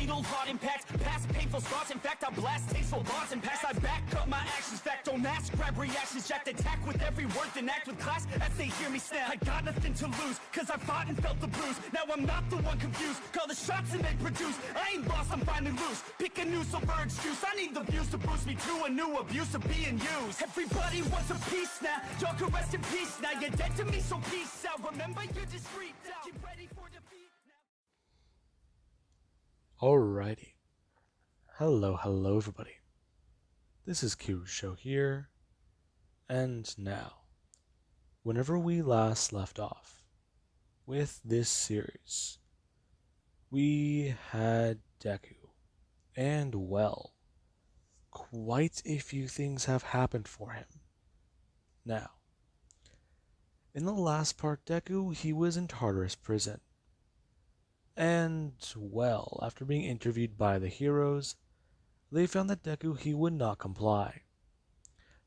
fatal heart impacts, past painful scars. In fact, I blast tasteful bars and pass. I back up my actions, fact don't ask, grab reactions, jacked attack with every word, then act with class as they hear me snap. I got nothing to lose, cause I fought and felt the bruise. Now I'm not the one confused, call the shots and they produce. I ain't lost, I'm finally loose. Pick a new silver excuse, I need the views to boost me to a new abuse of being used. Everybody wants a piece now, y'all can rest in peace now. You're dead to me, so peace out. Remember, you're discreet now. Get ready for defeat now. Alrighty. Hello everybody. This is Show here, and now, whenever we last left off with this series, we had Deku, and well, quite a few things have happened for him. Now, in the last part, Deku, he was in Tartarus prison. And, well, after being interviewed by the heroes, they found that Deku, he would not comply.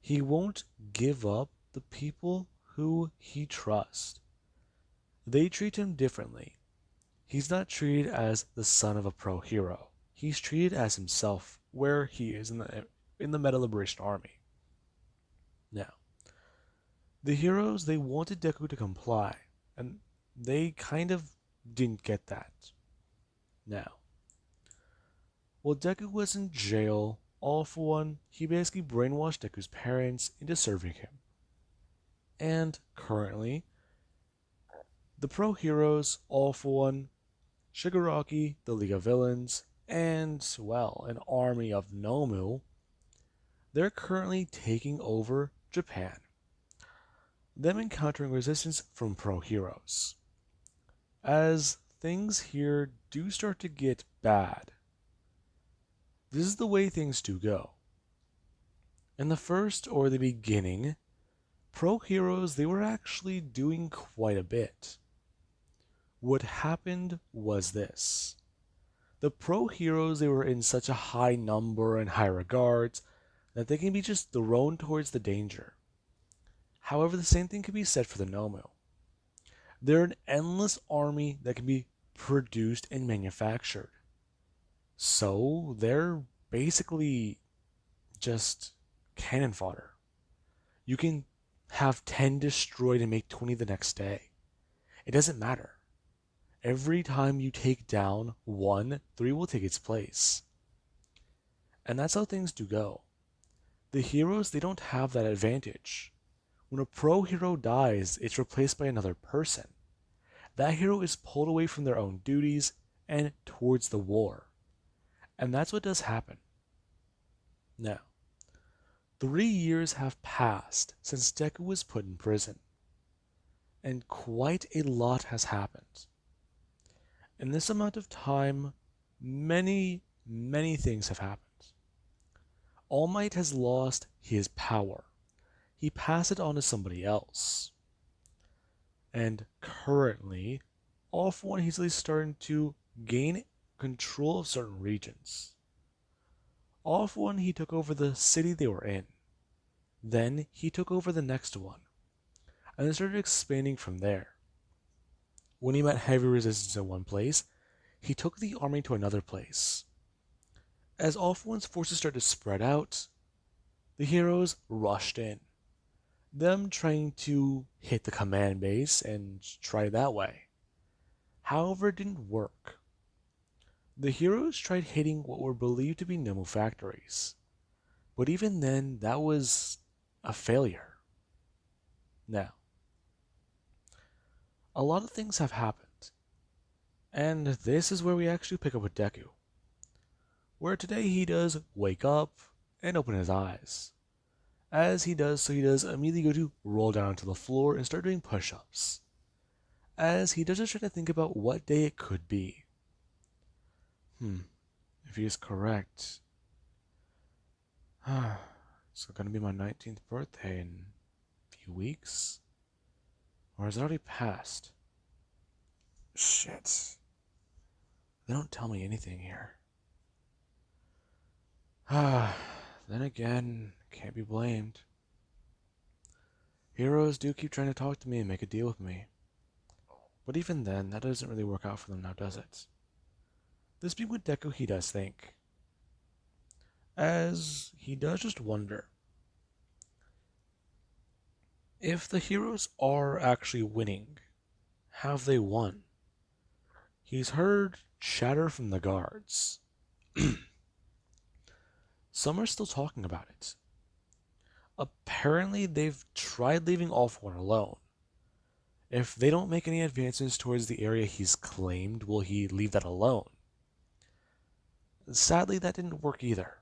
He won't give up the people who he trusts. They treat him differently. He's not treated as the son of a pro hero. He's treated as himself, where he is in the Meta Liberation Army. Now, the heroes, they wanted Deku to comply, and they kind of didn't get that. Now, while Deku was in jail, All For One, he basically brainwashed Deku's parents into serving him. And currently, the pro heroes, All For One, Shigaraki, the League of Villains, and, well, an army of Nomu, they're currently taking over Japan. Them encountering resistance from pro heroes. As things here do start to get bad. This is the way things do go. In the first or the beginning, pro heroes, they were actually doing quite a bit. What happened was this. The pro heroes, they were in such a high number and high regards that they can be just thrown towards the danger. However, the same thing can be said for the Nomu. They're an endless army that can be produced and manufactured. So they're basically just cannon fodder. You can have 10 destroyed and make 20 the next day. It doesn't matter. Every time you take down one, 3 will take its place. And that's how things do go. The heroes, they don't have that advantage. When a pro hero dies, it's replaced by another person. That hero is pulled away from their own duties and towards the war. And that's what does happen. Now, 3 years have passed since Deku was put in prison. And quite a lot has happened. In this amount of time, many things have happened. All Might has lost his power. He passed it on to somebody else. And currently, All For One, he's at least starting to gain control of certain regions. All For One, he took over the city they were in. Then he took over the next one. And then started expanding from there. When he met heavy resistance in one place, he took the army to another place. As All For One's forces started to spread out, the heroes rushed in. Them trying to hit the command base and try that way. However, it didn't work. The heroes tried hitting what were believed to be Nomu factories, but even then, that was a failure. Now, a lot of things have happened, and this is where we actually pick up with Deku, where today he does wake up and open his eyes. As he does so, he does immediately go to roll down to the floor and start doing push-ups. As he does just try to think about what day it could be. If he is correct, it's going to be my 19th birthday in a few weeks? Or has it already passed? Shit. They don't tell me anything here. Then again, can't be blamed. Heroes do keep trying to talk to me and make a deal with me. But even then, that doesn't really work out for them now, does it? This being what Deku he does think, as he does just wonder if the heroes are actually winning. Have they won? He's heard chatter from the guards. Some are still talking about it. Apparently, they've tried leaving All For One alone. If they don't make any advances towards the area he's claimed, will he leave that alone? Sadly, that didn't work either.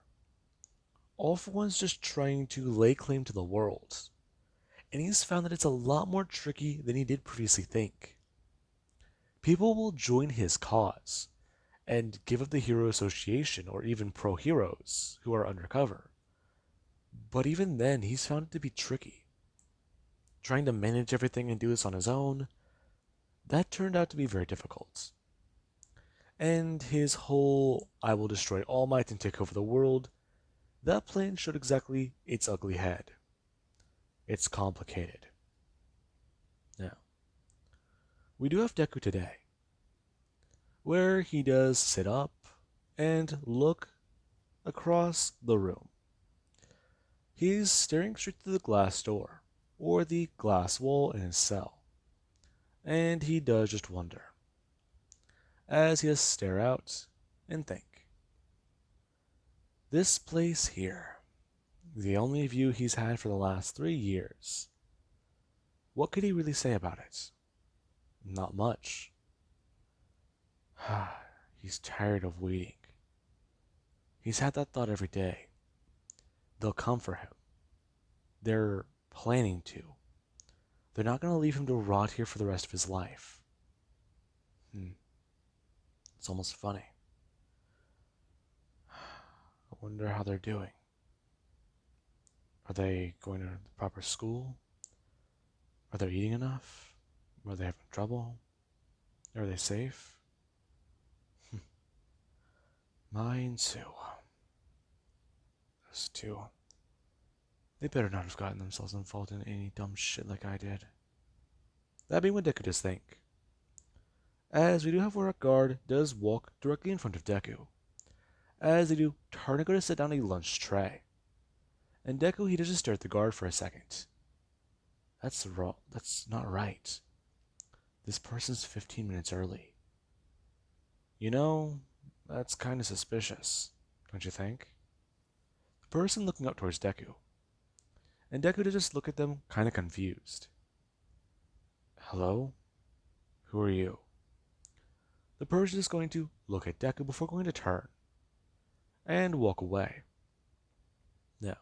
All For One's just trying to lay claim to the world, and he's found that it's a lot more tricky than he did previously think. People will join his cause and give up the Hero Association or even pro-heroes who are undercover. But even then, he's found it to be tricky. Trying to manage everything and do this on his own, that turned out to be very difficult. And his whole "I will destroy All Might and take over the world," that plan showed exactly its ugly head. It's complicated. Now, we do have Deku today, where he does sit up and look across the room. He's staring straight through the glass door, or the glass wall in his cell, and he does just wonder, as he does stare out and think. This place here, the only view he's had for the last 3 years. What could he really say about it? Not much. He's tired of waiting. He's had that thought every day. They'll come for him. They're planning to. They're not going to leave him to rot here for the rest of his life. It's almost funny. I wonder how they're doing. Are they going to the proper school? Are they eating enough? Are they having trouble? Are they safe? Mine too. Those two. They better not have gotten themselves involved in any dumb shit like I did. That being what Deku does think. As we do have where a guard does walk directly in front of Deku. As they do turn and go to sit down a lunch tray. And Deku, he does just stare at the guard for a second. That's wrong. That's not right. This person's 15 minutes early. You know, that's kind of suspicious, don't you think? The person looking up towards Deku. And Deku to just look at them, kind of confused. Hello? Who are you? The person is going to look at Deku before going to turn and walk away. Now,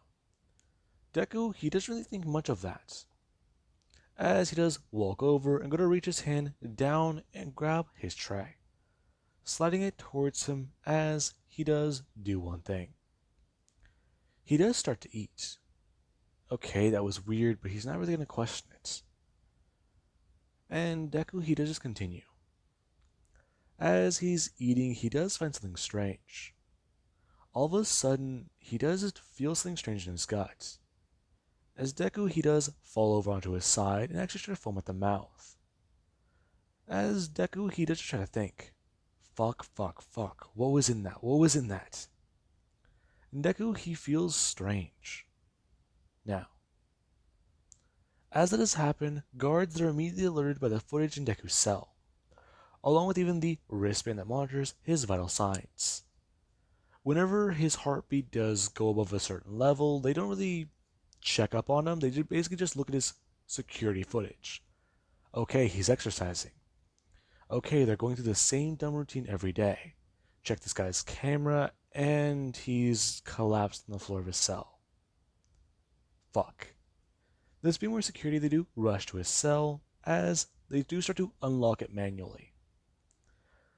Deku, he doesn't really think much of that, as he does walk over and go to reach his hand down and grab his tray, sliding it towards him as he does do one thing. He does start to eat. Okay, that was weird, but he's not really going to question it. And Deku, he does just continue. As he's eating, he does find something strange. All of a sudden, he does just feel something strange in his gut. As Deku, he does fall over onto his side and actually try to foam at the mouth. As Deku, he does try to think. Fuck. What was in that? And Deku, he feels strange. Now, as that has happened, guards are immediately alerted by the footage in Deku's cell, along with even the wristband that monitors his vital signs. Whenever his heartbeat does go above a certain level, they don't really check up on him. They basically just look at his security footage. Okay, he's exercising. Okay, they're going through the same dumb routine every day. Check this guy's camera, and he's collapsed on the floor of his cell. Fuck. This being more security, they do rush to his cell, as they do start to unlock it manually.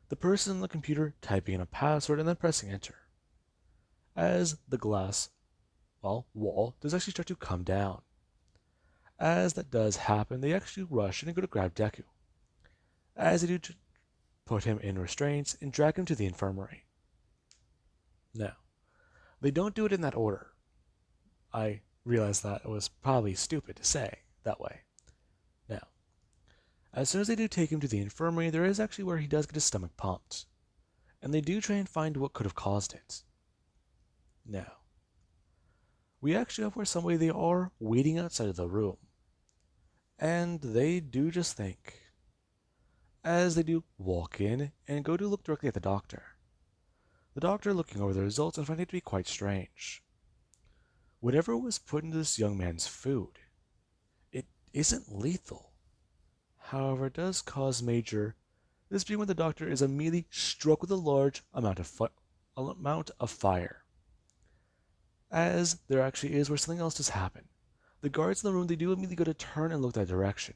The person on the computer typing in a password and then pressing enter. As the glass, wall does actually start to come down. As that does happen, they actually rush in and go to grab Deku, as they do to put him in restraints and drag him to the infirmary. Now, they don't do it in that order. I realize that it was probably stupid to say that way. Now, as soon as they do take him to the infirmary, there is actually where he does get his stomach pumped. and they do try and find what could have caused it. Now, we actually have where somebody they are waiting outside of the room, and they do just think, as they do walk in and go to look directly at the doctor. The doctor looking over the results and finding it to be quite strange. Whatever was put into this young man's food, it isn't lethal. However, it does cause major, this being when the doctor is immediately struck with a large amount of fire. As there actually is where something else does happen. The guards in the room, they do immediately go to turn and look that direction,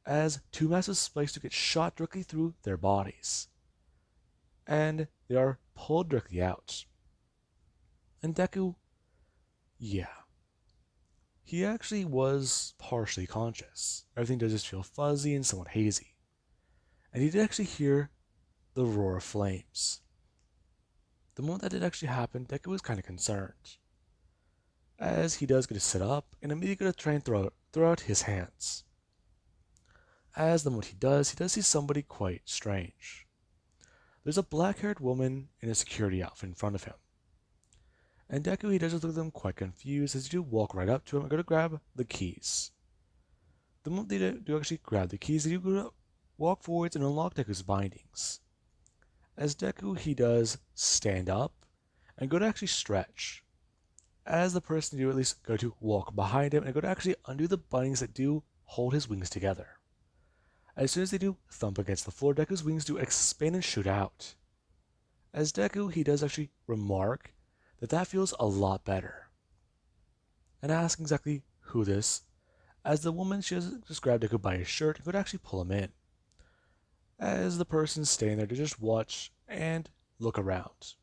as two massive spikes do get shot directly through their bodies, and they are pulled directly out. And Deku, yeah, he actually was partially conscious. Everything does just feel fuzzy and somewhat hazy. And he did actually hear the roar of flames. The moment that did actually happen, Deku was kind of concerned, as he does get to sit up and immediately go to try and throw out his hands. As the moment he does see somebody quite strange. There's a black-haired woman in a security outfit in front of him. And Deku, he does just look at them quite confused as you do walk right up to him and go to grab the keys. The moment they do actually grab the keys, they do go to walk forwards and unlock Deku's bindings. As Deku, he does stand up and go to actually stretch. As the person do at least go to walk behind him and go to actually undo the bindings that do hold his wings together. As soon as they do thump against the floor, Deku's wings do expand and shoot out. As Deku, he does actually remark that feels a lot better, and ask exactly who this, as the woman, she doesn't just grab Deku by his shirt and could actually pull him in, as the person's staying there to just watch and look around.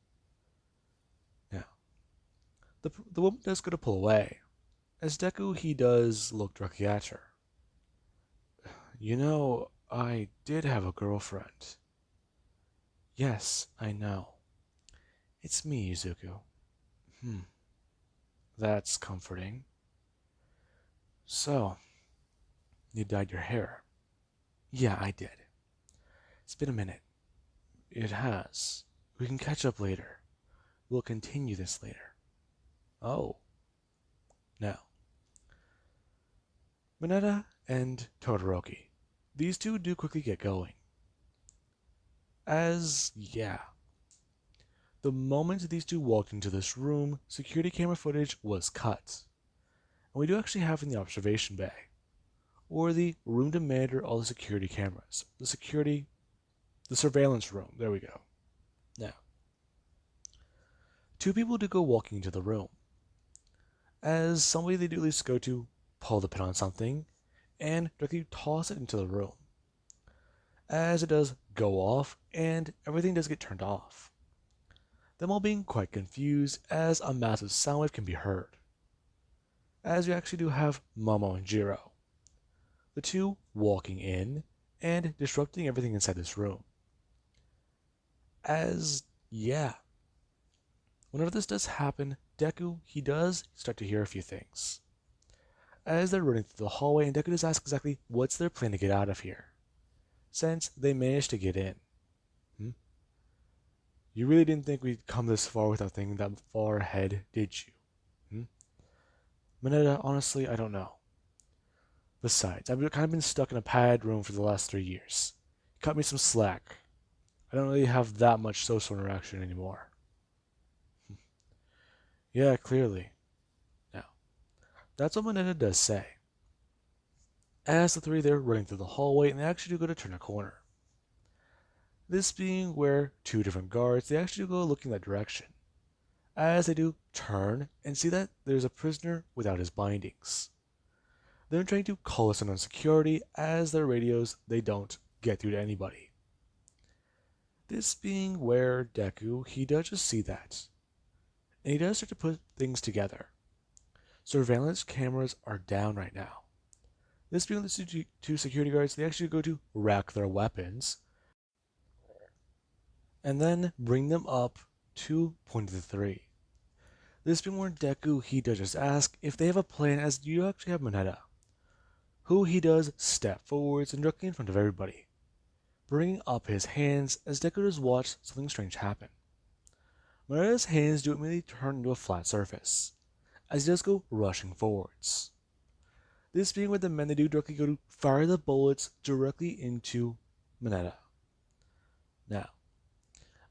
Now, the woman does go to pull away, as Deku, he does look directly at her. You know, I did have a girlfriend. Yes, I know. It's me, Izuku. That's comforting. So, you dyed your hair? Yeah, I did. It's been a minute. It has. We can catch up later. We'll continue this later. Oh. Now, Mineta and Todoroki. These two do quickly get going. The moment these two walked into this room, security camera footage was cut. And we do actually have in the observation bay, or the room to monitor all the security cameras. The surveillance room, there we go. Now, two people do go walking into the room. As somebody they do at least go to pull the pin on something, and directly toss it into the room. As it does go off, and everything does get turned off. Them all being quite confused as a massive sound wave can be heard. As we actually do have Momo and Jiro, the two walking in and disrupting everything inside this room. Whenever this does happen, Deku, he does start to hear a few things. As they're running through the hallway, and Deku does ask exactly what's their plan to get out of here, since they managed to get in. You really didn't think we'd come this far without thinking that far ahead, did you? Mineta, honestly, I don't know. Besides, I've kind of been stuck in a padded room for the last 3 years. Cut me some slack. I don't really have that much social interaction anymore. Yeah, clearly. Now, that's what Mineta does say. As the three they're running through the hallway, and they actually do go to turn a corner. This being where two different guards, they actually do go looking that direction. As they do turn and see that there's a prisoner without his bindings. They're trying to call us in on security as their radios, they don't get through to anybody. This being where Deku, he does just see that. And he does start to put things together. Surveillance cameras are down right now. This being the two security guards, they actually go to rack their weapons and then bring them up to point of the three. This being where Deku, he does just ask if they have a plan, as you actually have Mineta, who he does step forwards and directly in front of everybody. bringing up his hands as Deku does watch something strange happen. Mineta's hands do immediately turn into a flat surface, as he does go rushing forwards. This being where the men they do directly go to fire the bullets directly into Mineta. Now,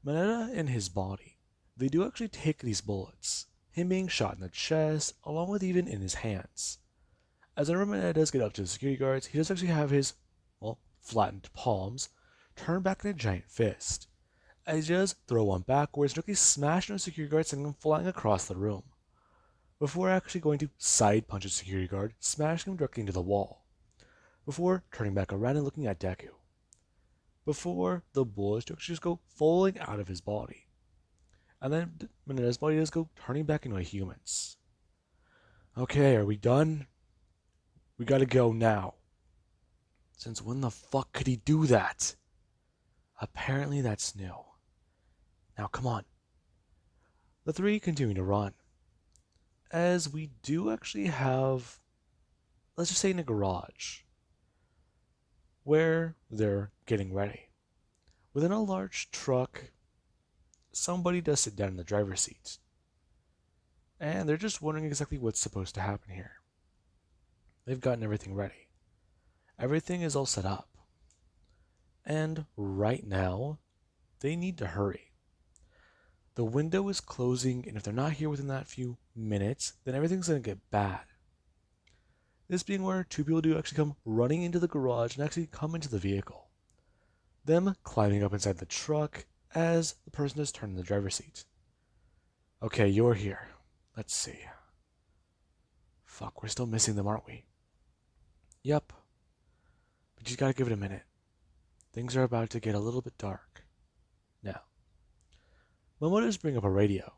Mineta and his body, they do actually take these bullets, him being shot in the chest, along with even in his hands. As whenever Mineta does get up to the security guards, he does actually have his, well, flattened palms turned back in a giant fist, as he does throw one backwards, directly smashing a security guard, sending him flying across the room, before actually going to side punch a security guard, smashing him directly into the wall, before turning back around and looking at Deku, before the bullets actually just go falling out of his body, and then Mineta's body does go turning back into a human's. Okay, are we done? We gotta go now. Since when the fuck could he do that? Apparently that's new. Now come on. The three continue to run, as we do actually have, let's just say, in a garage, where they're getting ready. Within a large truck, somebody does sit down in the driver's seat, and they're just wondering exactly what's supposed to happen here. They've gotten everything ready. Everything is all set up. And right now, they need to hurry. The window is closing, and if they're not here within that few minutes, then everything's going to get bad. This being where two people do actually come running into the garage and actually come into the vehicle. Them climbing up inside the truck as the person is turning the driver's seat. Okay, you're here. Let's see. Fuck, we're still missing them, aren't we? Yep. But you gotta give it a minute. Things are about to get a little bit dark. Now, Momodo's bring up a radio,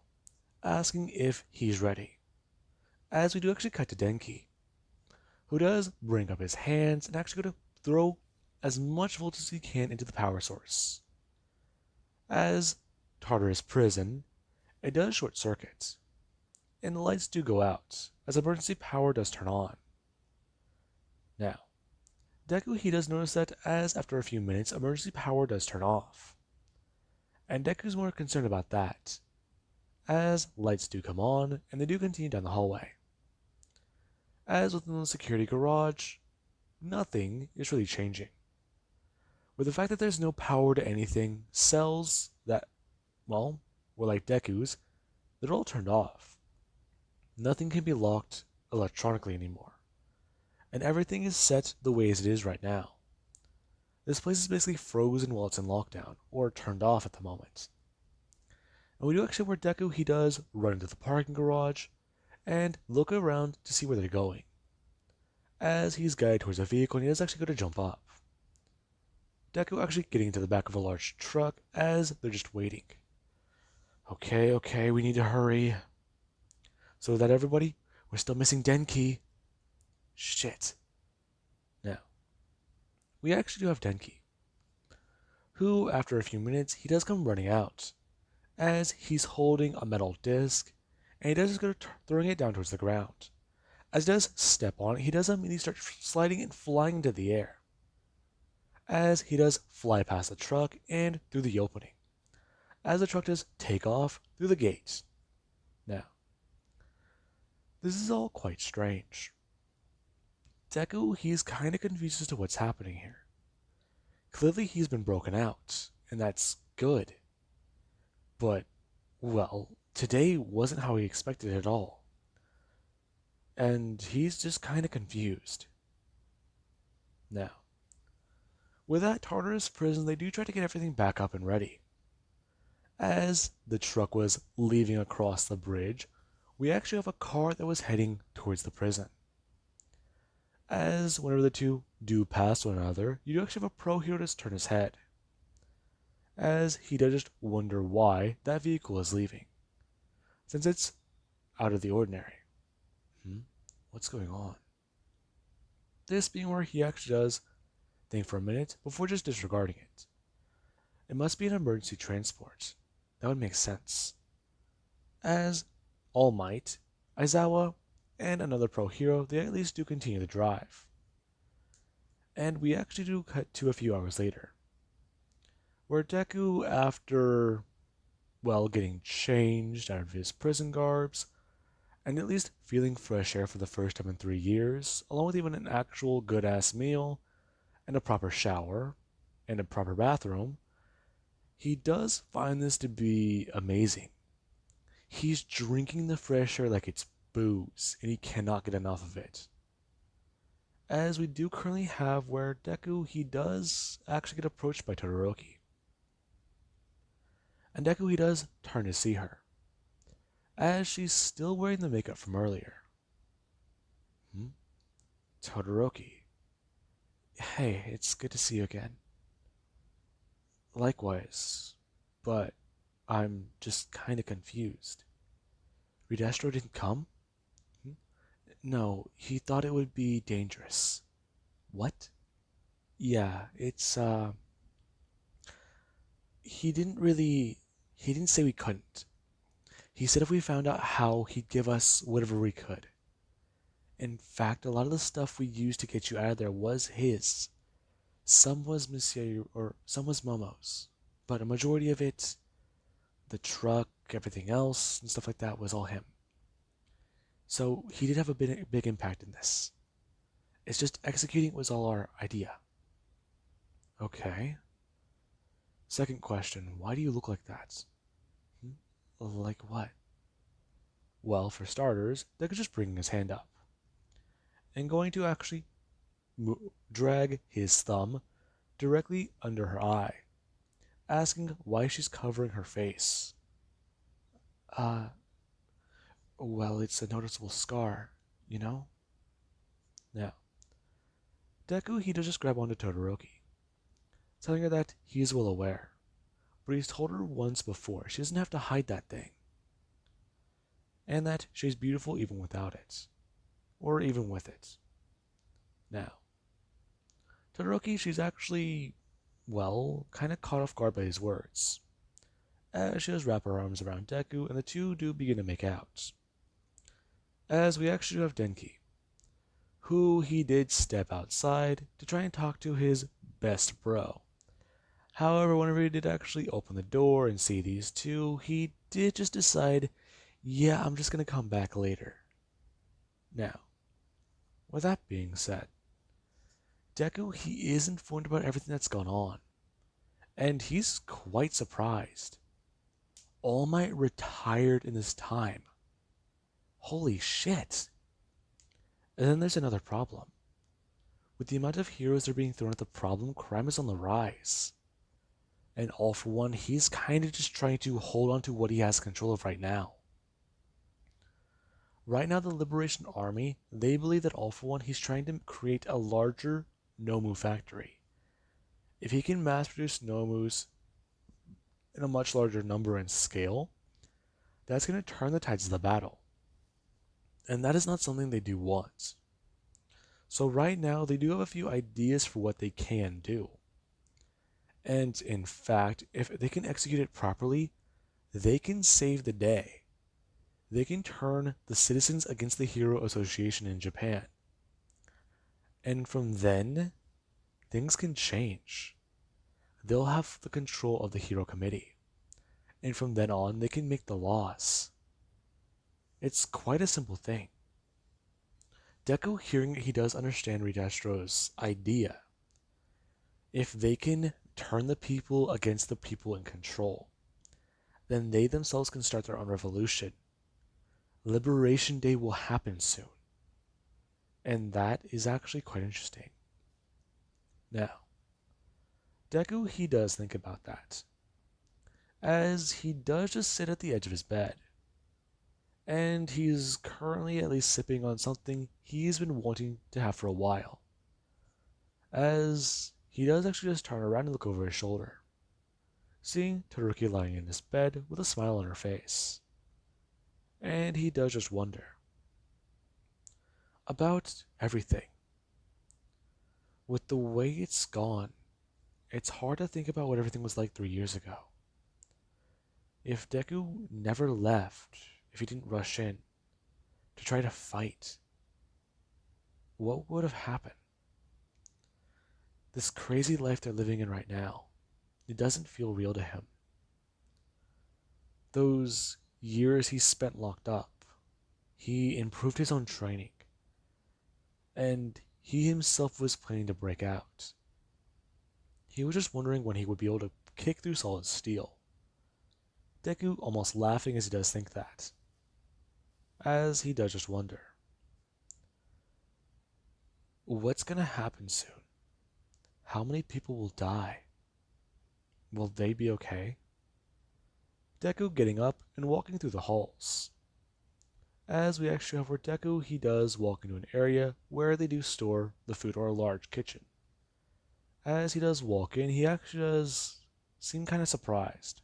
asking if he's ready. As we do actually cut to Denki, who does bring up his hands and actually go to throw as much voltage as he can into the power source. As Tartarus prison, it does short circuit, and the lights do go out, as emergency power does turn on. Now, Deku he does notice that as after a few minutes, emergency power does turn off. And Deku's more concerned about that, as lights do come on, and they do continue down the hallway. As within the security garage, nothing is really changing. With the fact that there's no power to anything, cells that, well, were like Deku's, they're all turned off. Nothing can be locked electronically anymore. And everything is set the way as it is right now. This place is basically frozen while it's in lockdown, or turned off at the moment. And we do actually where Deku he does run into the parking garage and look around to see where they're going. As he's guided towards a vehicle and he does actually go to jump up. Deku actually getting into the back of a large truck as they're just waiting. Okay, we need to hurry. So that everybody, we're still missing Denki. Shit. Now, we actually do have Denki, who, after a few minutes, he does come running out, as he's holding a metal disc, and he does just go throwing it down towards the ground. As he does step on it, he does immediately start sliding and flying into the air, as he does fly past the truck and through the opening, as the truck does take off through the gates. Now, this is all quite strange. Deku, he's kind of confused as to what's happening here. Clearly he's been broken out, and that's good. But, well, today wasn't how he expected it at all. And he's just kind of confused. Now, with that Tartarus prison, they do try to get everything back up and ready. As the truck was leaving across the bridge, we actually have a car that was heading towards the prison. As whenever the two do pass one another, you do actually have a pro hero just turn his head, as he does just wonder why that vehicle is leaving, since it's out of the ordinary. What's going on? This being where he actually does think for a minute before just disregarding it. It must be an emergency transport. That would make sense. As All Might, Aizawa, and another pro hero, they at least do continue the drive. And we actually do cut to a few hours later. where Deku, after, well, getting changed out of his prison garbs, and at least feeling fresh air for the first time in 3 years, along with even an actual good-ass meal, and a proper shower, and a proper bathroom, he does find this to be amazing. He's drinking the fresh air like it's booze, and he cannot get enough of it. As we do currently have where Deku, he does actually get approached by Todoroki. And Deku, he does turn to see her, as she's still wearing the makeup from earlier. Hmm? Todoroki. Hey, it's good to see you again. Likewise, but I'm just kinda confused. Ridestro didn't come? Hmm? No, he thought it would be dangerous. What? Yeah, he didn't say we couldn't. He said if we found out how, he'd give us whatever we could. In fact, a lot of the stuff we used to get you out of there was his. Some was Monsieur, or some was Momo's. But a majority of it, the truck, everything else, and stuff like that, was all him. So he did have a big impact in this. It's just executing was all our idea. Okay. Second question, why do you look like that? Hmm? Like what? Well, for starters, Deku's just bringing his hand up and going to actually drag his thumb directly under her eye, asking why she's covering her face. Uh, well, it's a noticeable scar, you know? Now, Deku, he does just grab onto Todoroki, telling her that he is well aware, but he's told her once before she doesn't have to hide that thing, and that she's beautiful even without it, or even with it. Now, Todoroki, she's actually, well, kind of caught off guard by his words, as she does wrap her arms around Deku, and the two do begin to make out. As we actually do have Denki, who he did step outside to try and talk to his best bro. However, whenever he did actually open the door and see these two, he did just decide, yeah, I'm just gonna come back later. Now, with that being said, Deku, he is informed about everything that's gone on, and he's quite surprised. All Might retired in this time. Holy shit. And then there's another problem. With the amount of heroes that are being thrown at the problem, crime is on the rise. And All For One, he's kind of just trying to hold on to what he has control of right now. Right now, the Liberation Army, they believe that All For One, he's trying to create a larger Nomu factory. If he can mass produce Nomus in a much larger number and scale, that's going to turn the tides of the battle. And that is not something they do want. So right now, they do have a few ideas for what they can do. And in fact, if they can execute it properly, they can save the day. They can turn the citizens against the Hero Association in Japan. And from then, things can change. They'll have the control of the Hero Committee. And from then on, they can make the laws. It's quite a simple thing. Deku, hearing he does understand Ridastro's idea. If they can turn the people against the people in control, then they themselves can start their own revolution. Liberation Day will happen soon. And that is actually quite interesting. Now, Deku, he does think about that, as he does just sit at the edge of his bed. And he's currently at least sipping on something he's been wanting to have for a while. As he does actually just turn around and look over his shoulder, seeing Todoroki lying in his bed with a smile on her face. And he does just wonder about everything. With the way it's gone, it's hard to think about what everything was like 3 years ago. If Deku never left, if he didn't rush in to try to fight, what would have happened? This crazy life they're living in right now, It doesn't feel real to him. Those years he spent locked up, he improved his own training, and he himself was planning to break out. He was just wondering when he would be able to kick through solid steel. Deku almost laughing as he does think that, as he does just wonder. What's gonna happen soon? How many people will die? Will they be okay? Deku getting up and walking through the halls. As we actually have where Deku, he does walk into an area where they do store the food, or a large kitchen. As he does walk in, he actually does seem kind of surprised.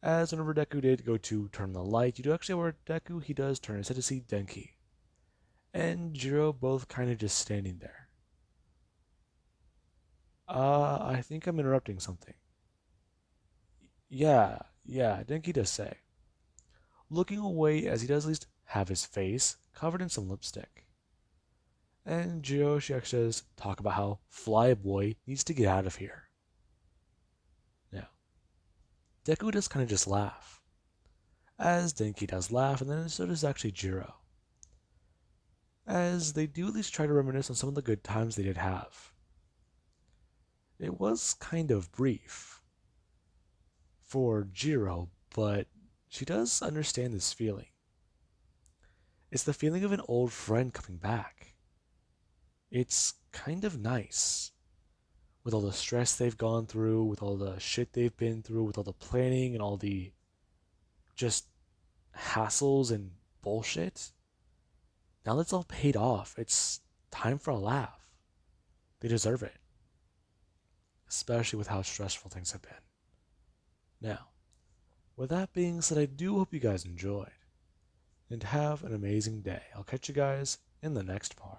As whenever Deku did go to turn the light, you do actually have where Deku, he does turn his head to see Denki and Jiro both kind of just standing there. I think I'm interrupting something. Yeah, Denki does say, looking away as he does at least have his face covered in some lipstick. And Jiro, she actually does talk about how Flyboy needs to get out of here. Now, Deku does kind of just laugh, as Denki does laugh, and then so does actually Jiro, as they do at least try to reminisce on some of the good times they did have. It was kind of brief for Jiro, but she does understand this feeling. It's the feeling of an old friend coming back. It's kind of nice. With all the stress they've gone through, with all the shit they've been through, with all the planning and all the just hassles and bullshit. Now that's all paid off. It's time for a laugh. They deserve it. Especially with how stressful things have been. Now, with that being said, I do hope you guys enjoyed. And have an amazing day. I'll catch you guys in the next part.